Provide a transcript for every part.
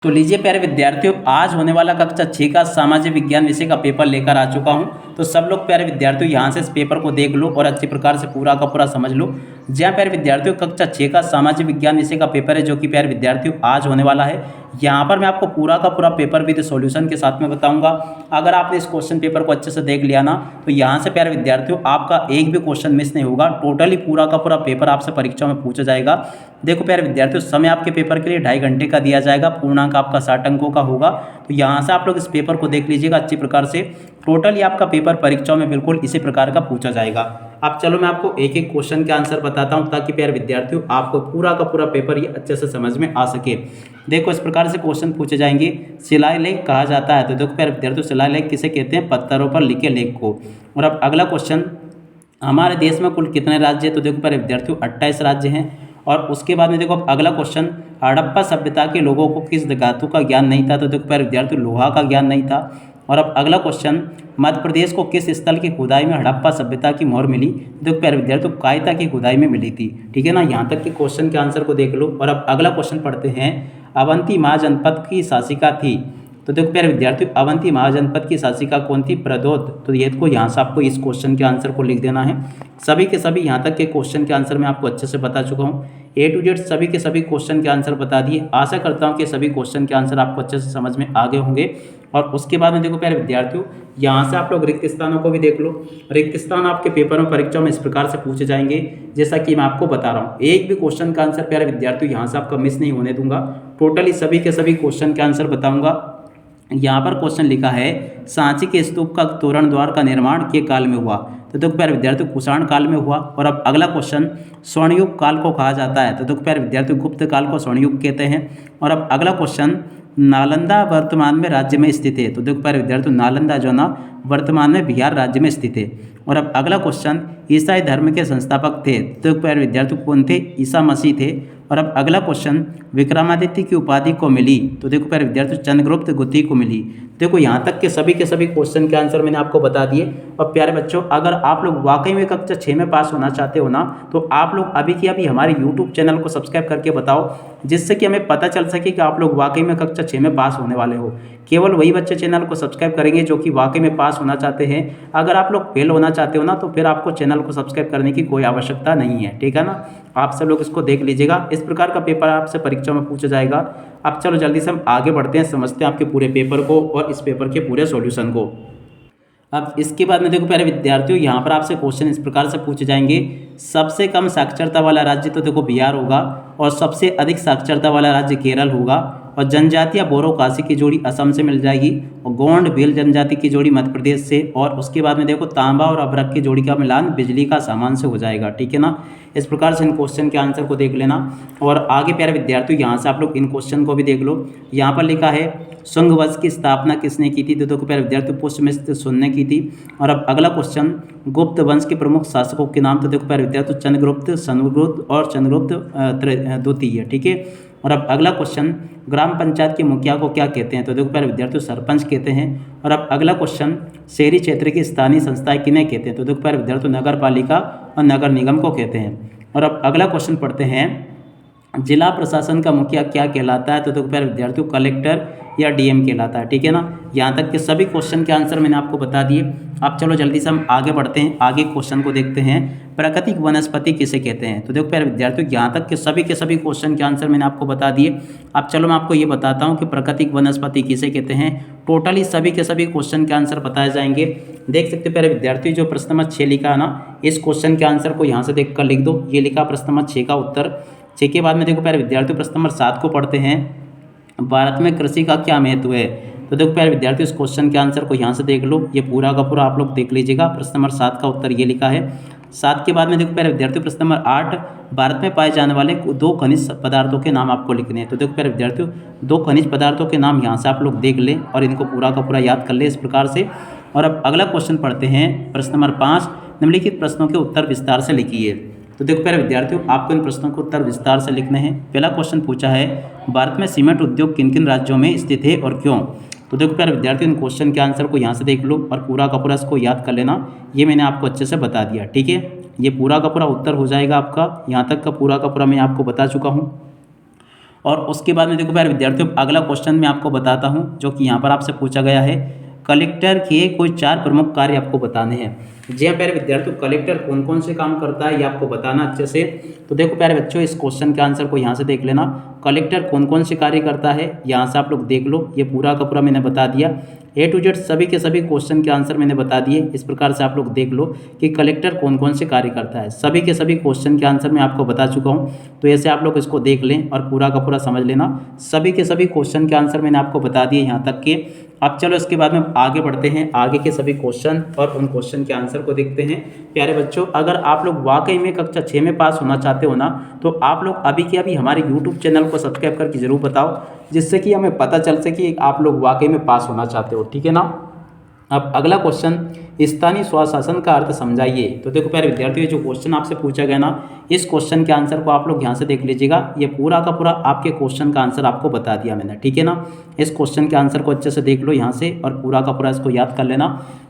तो लीजिए प्यारे विद्यार्थियों, आज होने वाला कक्षा 6 का सामाजिक विज्ञान विषय का पेपर लेकर आ चुका हूं। तो सब लोग प्यारे विद्यार्थियों यहाँ से इस पेपर को देख लो और अच्छी प्रकार से पूरा का पूरा समझ लो। जहाँ प्यारे विद्यार्थियों कक्षा 6 का सामाजिक विज्ञान विषय का पेपर है, जो कि प्यारे विद्यार्थियों आज होने वाला है। यहाँ पर मैं आपको पूरा का पूरा पेपर विद सॉल्यूशन के साथ में बताऊंगा। अगर आपने इस क्वेश्चन पेपर को अच्छे से देख लिया ना, तो यहाँ से प्यारे विद्यार्थियों आपका एक भी क्वेश्चन मिस नहीं होगा। टोटली पूरा का पूरा पेपर आपसे परीक्षा में पूछा जाएगा। देखो प्यारे विद्यार्थियों, समय आपके पेपर के लिए 2.5 घंटे का दिया जाएगा। पूर्णांक आपका 60 अंकों का होगा। तो यहाँ से आप लोग इस पेपर को देख लीजिएगा अच्छी प्रकार से। टोटली आपका पेपर परीक्षाओं में बिल्कुल इसी प्रकार का पूछा जाएगा। अब चलो मैं आपको एक एक क्वेश्चन के आंसर बताता हूँ, ताकि प्यारे विद्यार्थियों आपको पूरा का पूरा पेपर ये अच्छे से समझ में आ सके। देखो इस प्रकार से क्वेश्चन पूछे जाएंगे। शिलालेख कहा जाता है, तो देखो प्यारे विद्यार्थियों शिलालेख किसे कहते हैं? पत्थरों पर लिखे लेख को। और अब अगला क्वेश्चन, हमारे देश में कुल कितने राज्य हैं? तो देखो प्यारे विद्यार्थियों 28 राज्य हैं। और उसके बाद में देखो अगला क्वेश्चन, हड़प्पा सभ्यता के लोगों को किस धातु का ज्ञान नहीं था? तो देखो प्यारे विद्यार्थियों लोहा का ज्ञान नहीं था। और अब अगला क्वेश्चन, मध्य प्रदेश को किस स्थल की खुदाई में हड़प्पा सभ्यता की मोहर मिली? देखो प्यारे विद्यार्थियों कायता की खुदाई में मिली थी। ठीक है ना, यहाँ तक के क्वेश्चन के आंसर को देख लो। और अब अगला क्वेश्चन पढ़ते हैं, अवंती महाजनपद की शासिका थी। तो देखो प्यारे विद्यार्थियों अवंती महाजनपद की शासिका कौन थी? प्रद्योत। तो ये को यहाँ से आपको इस क्वेश्चन के आंसर को लिख देना है। सभी के सभी यहाँ तक के क्वेश्चन के आंसर मैं आपको अच्छे से बता चुका हूँ। A to Z सभी के सभी क्वेश्चन के आंसर बता दिए। आशा करता हूँ कि सभी क्वेश्चन के आंसर आपको अच्छे से समझ में आ गए होंगे। और उसके बाद में देखो प्यारे विद्यार्थियों, यहाँ से आप लोग रिक्त स्थानों को भी देख लो। रिक्त स्थान आपके पेपर में परीक्षा में इस प्रकार से पूछे जाएंगे, जैसा कि मैं आपको बता रहा हूँ। एक भी क्वेश्चन का आंसर प्यारे विद्यार्थियों यहाँ से आपका मिस नहीं होने दूंगा। टोटली सभी के सभी क्वेश्चन के आंसर बताऊंगा। यहाँ पर क्वेश्चन लिखा है, सांची के स्तूप का तोरण द्वार का निर्माण के काल में हुआ? तो देखो प्यारे विद्यार्थियों कुषाण काल में हुआ। और अब अगला क्वेश्चन, स्वर्णयुग काल को कहा जाता है? तो देखो प्यारे विद्यार्थियों गुप्त काल को स्वर्णयुग कहते हैं। और अब अगला क्वेश्चन, नालंदा वर्तमान में राज्य में स्थित है? तो देखो प्यारे विद्यार्थियों नालंदा जो ना वर्तमान में बिहार राज्य में स्थित है। और अब अगला क्वेश्चन, ईसाई धर्म के संस्थापक थे? तो देखो प्यारे विद्यार्थियों कौन थे? ईसा मसीह थे। और अब अगला क्वेश्चन, विक्रमादित्य की उपाधि को मिली? तो देखो प्यारे विद्यार्थियों चंद्रगुप्त द्वितीय को मिली। देखो यहाँ तक के सभी क्वेश्चन के आंसर मैंने आपको बता दिए। और प्यारे बच्चों, अगर आप लोग वाकई में कक्षा 6 में पास होना चाहते हो ना, तो आप लोग अभी की अभी हमारे यूट्यूब चैनल को सब्सक्राइब करके बताओ, जिससे कि हमें पता चल सके कि आप लोग वाकई में कक्षा 6 में पास होने वाले हो। केवल वही बच्चे चैनल को सब्सक्राइब करेंगे जो कि वाकई में पास होना चाहते हैं। अगर आप लोग फेल होना चाहते हो ना, तो फिर आपको चैनल को सब्सक्राइब करने की कोई आवश्यकता नहीं है। ठीक है ना, आप सब लोग इसको देख लीजिएगा। इस प्रकार का पेपर आपसे परीक्षा में पूछा जाएगा। अब चलो जल्दी से हम आगे बढ़ते हैं, समझते हैं आपके पूरे पेपर को और इस पेपर के पूरे सॉल्यूशन को। अब इसके बाद में देखो प्यारे विद्यार्थियों, यहाँ पर आपसे क्वेश्चन इस प्रकार से पूछे जाएंगे, सबसे कम साक्षरता वाला राज्य तो देखो बिहार होगा, और सबसे अधिक साक्षरता वाला राज्य केरल होगा, और जनजातीय बोरो काशी की जोड़ी असम से मिल जाएगी, और गोंड भील जनजाति की जोड़ी मध्य प्रदेश से, और उसके बाद में देखो तांबा और अभ्रक की जोड़ी का मिलान बिजली का सामान से हो जाएगा। ठीक है ना, इस प्रकार से इन क्वेश्चन के आंसर को देख लेना। और आगे प्यारे विद्यार्थियों यहाँ से आप लोग इन क्वेश्चन को भी देख लो। यहाँ पर लिखा है, शुंग वंश की स्थापना किसने की थी? तो देखो प्यारे विद्यार्थियों पुष्यमित्र सुन ने की थी। और अब अगला क्वेश्चन, गुप्त वंश के प्रमुख शासकों के नाम? तो देखो प्यारे विद्यार्थियों चंद्रगुप्त, समुद्रगुप्त और चंद्रगुप्त द्वितीय। ठीक है। और अब अगला क्वेश्चन, ग्राम पंचायत के मुखिया को क्या कहते हैं? तो देखो प्यारे विद्यार्थियों सरपंच कहते हैं। और अब अगला क्वेश्चन, शहरी क्षेत्र की स्थानीय संस्थाएं किन्हें कहते हैं? तो देखो प्यारे विद्यार्थियों नगर पालिका और नगर निगम को कहते हैं। और अब अगला क्वेश्चन पढ़ते हैं, जिला प्रशासन का मुखिया क्या कहलाता है? तो देखो प्यारे विद्यार्थियों कलेक्टर या डीएम कहलाता है। ठीक है ना, यहाँ तक के सभी क्वेश्चन के आंसर मैंने आपको बता दिए। अब चलो जल्दी से हम आगे बढ़ते हैं, आगे क्वेश्चन को देखते हैं, प्राकृतिक वनस्पति किसे कहते हैं? तो देखो प्यारे विद्यार्थियों यहाँ तक के सभी क्वेश्चन के आंसर मैंने आपको बता दिए। अब चलो मैं आपको ये बताता हूँ कि प्राकृतिक वनस्पति किसे कहते हैं। टोटली सभी के सभी क्वेश्चन के आंसर बताए जाएंगे। देख सकते हो प्यारे विद्यार्थियों, जो प्रश्न नंबर 6 लिखा है ना, इस क्वेश्चन के आंसर को यहाँ से देख कर लिख दो। ये लिखा प्रश्न नंबर 6 का उत्तर। 6 के बाद में देखो प्यारे विद्यार्थियों प्रश्न नंबर 7 को पढ़ते हैं, भारत में कृषि का क्या महत्व है? तो देखो प्यारे विद्यार्थियों इस क्वेश्चन के आंसर को यहाँ से देख लो। ये पूरा का पूरा आप लोग देख लीजिएगा। प्रश्न नंबर 7 का उत्तर ये लिखा है। 7 के बाद में देखो प्यारे विद्यार्थियों प्रश्न नंबर 8, भारत में पाए जाने वाले 2 खनिज पदार्थों के नाम आपको लिखने हैं। तो देखो प्यारे विद्यार्थियों 2 खनिज पदार्थों के नाम यहाँ से आप लोग देख लें और इनको पूरा का पूरा याद कर ले इस प्रकार से। और अब अगला क्वेश्चन पढ़ते हैं, प्रश्न नंबर 5, निम्नलिखित प्रश्नों के उत्तर विस्तार से लिखिए। तो देखो प्यारे विद्यार्थियों आपको इन प्रश्नों के उत्तर विस्तार से लिखने हैं। पहला क्वेश्चन पूछा है, भारत में सीमेंट उद्योग किन किन राज्यों में स्थित है और क्यों? तो देखो प्यारे विद्यार्थियों इन क्वेश्चन के आंसर को यहाँ से देख लो और पूरा का पूरा इसको याद कर लेना। ये मैंने आपको अच्छे से बता दिया। ठीक है, ये पूरा का पूरा उत्तर हो जाएगा आपका। यहाँ तक का पूरा मैं आपको बता चुका हूँ। और उसके बाद में देखो प्यारे विद्यार्थियों, अगला क्वेश्चन मैं आपको बताता हूँ जो कि यहाँ पर आपसे पूछा गया है। कलेक्टर के कोई 4 प्रमुख कार्य आपको बताने हैं। जी हाँ प्यारे विद्यार्थियों, कलेक्टर कौन कौन से काम करता है ये आपको बताना अच्छे से। तो देखो प्यारे बच्चों, इस क्वेश्चन के आंसर को यहाँ से देख लेना। कलेक्टर कौन कौन से कार्य करता है यहाँ से आप लोग देख लो। ये पूरा का पूरा मैंने बता दिया, ए टू जेड सभी के सभी क्वेश्चन के आंसर मैंने बता दिए। इस प्रकार से आप लोग देख लो कि कलेक्टर कौन कौन से कार्य करता है। सभी के सभी क्वेश्चन के आंसर मैं आपको बता चुका हूँ, तो ऐसे आप लोग इसको देख लें और पूरा का पूरा समझ लेना। सभी के सभी क्वेश्चन के आंसर मैंने आपको बता दिए यहाँ तक के। अब चलो इसके बाद में आगे बढ़ते हैं, आगे के सभी क्वेश्चन और उन क्वेश्चन के आंसर को देखते हैं। प्यारे बच्चों, अगर आप लोग वाकई में कक्षा 6 में पास होना चाहते हो ना, तो आप लोग अभी के अभी हमारे यूट्यूब चैनल को सब्सक्राइब करके ज़रूर बताओ, जिससे कि हमें पता चल सके कि आप लोग वाकई में पास होना चाहते हो। ठीक है ना। अब अगला क्वेश्चन, स्थानीय स्वशासन का अर्थ समझाइए। तो देखो प्यारे विद्यार्थियों, जो क्वेश्चन आपसे पूछा गया ना, इस क्वेश्चन के आंसर को आप लोग यहाँ से देख लीजिएगा। ये पूरा का पूरा आपके क्वेश्चन का आंसर आपको बता दिया मैंने। ठीक है ना। इस क्वेश्चन के आंसर को अच्छे से देख लो यहाँ से और पूरा का पूरा इसको याद कर लेना।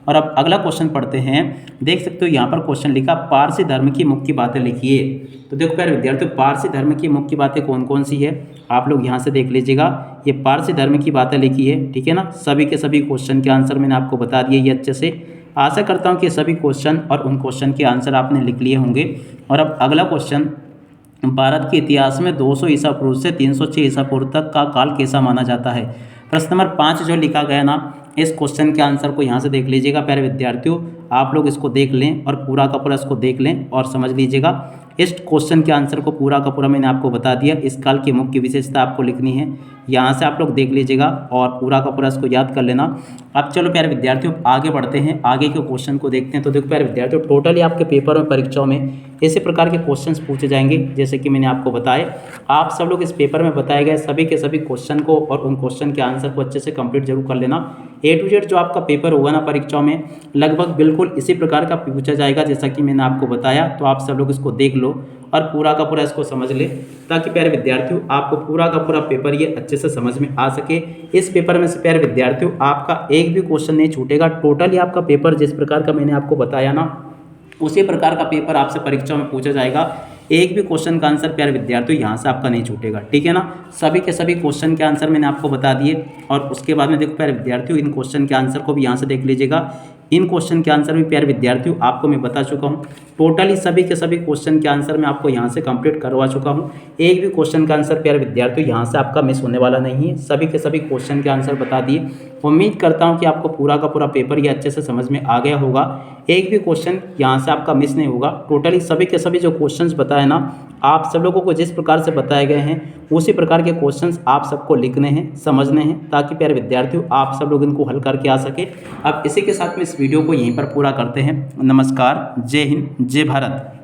और अब अगला क्वेश्चन पढ़ते हैं। देख सकते हो यहाँ पर क्वेश्चन लिखा, पारसी धर्म की मुख्य बातें लिखिए। तो देखो प्यारे विद्यार्थियों, पारसी धर्म की मुख्य बातें कौन कौन सी है आप लोग यहाँ से देख लीजिएगा। ये पारसी धर्म की बातें लिखी है। ठीक है ना। सभी के सभी क्वेश्चन के आंसर मैंने आपको बता दिए ये अच्छे से। आशा करता हूँ कि सभी क्वेश्चन और उन क्वेश्चन के आंसर आपने लिख लिए होंगे। और अब अगला क्वेश्चन, भारत के इतिहास में 200 ईसा पूर्व से 306 ईसा पूर्व तक का काल कैसा माना जाता है। प्रश्न नंबर 5 जो लिखा गया ना, इस क्वेश्चन के आंसर को यहाँ से देख लीजिएगा। प्यारे विद्यार्थियों, आप लोग इसको देख लें और पूरा का पूरा इसको देख लें और समझ लीजिएगा। इस क्वेश्चन के आंसर को पूरा का पूरा मैंने आपको बता दिया। इस काल की मुख्य विशेषता आपको लिखनी है, यहाँ से आप लोग देख लीजिएगा और पूरा का पूरा इसको याद कर लेना। अब चलो प्यारे विद्यार्थियों, आगे बढ़ते हैं, आगे के क्वेश्चन को देखते हैं। तो देखो प्यारे विद्यार्थियों, टोटली आपके पेपर में परीक्षाओं में इसी प्रकार के क्वेश्चंस पूछे जाएंगे जैसे कि मैंने आपको बताए। आप सब लोग इस पेपर में बताए गए सभी के सभी क्वेश्चन को और उन क्वेश्चन के आंसर को अच्छे से कंप्लीट जरूर कर लेना। ए टू जेड जो आपका पेपर होगा ना परीक्षाओं में, लगभग बिल्कुल इसी प्रकार का पूछा जाएगा जैसा कि मैंने आपको बताया। तो आप सब लोग इसको देख लो और पूरा का पूरा इसको समझ ले, ताकि प्यारे विद्यार्थियों आपको पूरा का पूरा पेपर ये अच्छे से समझ में आ सके। इस पेपर में से प्यारे विद्यार्थियों आपका एक भी क्वेश्चन नहीं छूटेगा। टोटली आपका पेपर जिस प्रकार का मैंने आपको बताया ना, उसी प्रकार का पेपर आपसे परीक्षा में पूछा जाएगा। एक भी क्वेश्चन का आंसर प्यारे विद्यार्थियों यहाँ से आपका नहीं छूटेगा। ठीक है ना। सभी के सभी क्वेश्चन के आंसर मैंने आपको बता दिए। और उसके बाद में देखो प्यारे विद्यार्थियों, इन क्वेश्चन के आंसर को भी यहाँ से देख लीजिएगा। इन क्वेश्चन के आंसर भी प्यारे विद्यार्थियों आपको मैं बता चुका हूँ। टोटली सभी के सभी क्वेश्चन के आंसर मैं आपको यहाँ से कंप्लीट करवा चुका हूँ। एक भी क्वेश्चन का आंसर प्यारे विद्यार्थियों यहाँ से आपका मिस होने वाला नहीं है। सभी के सभी क्वेश्चन के आंसर बता दिए। उम्मीद करता हूँ कि आपको पूरा का पूरा पेपर ये अच्छे से समझ में आ गया होगा। एक भी क्वेश्चन यहाँ से आपका मिस नहीं होगा। टोटली सभी के सभी जो क्वेश्चंस बताए ना, आप सब लोगों को जिस प्रकार से बताए गए हैं उसी प्रकार के क्वेश्चंस आप सबको लिखने हैं, समझने हैं, ताकि प्यारे विद्यार्थियों आप सब लोग इनको हल करके आ सके। अब इसी के साथ में इस वीडियो को यहीं पर पूरा करते हैं। नमस्कार, जय हिंद, जय भारत।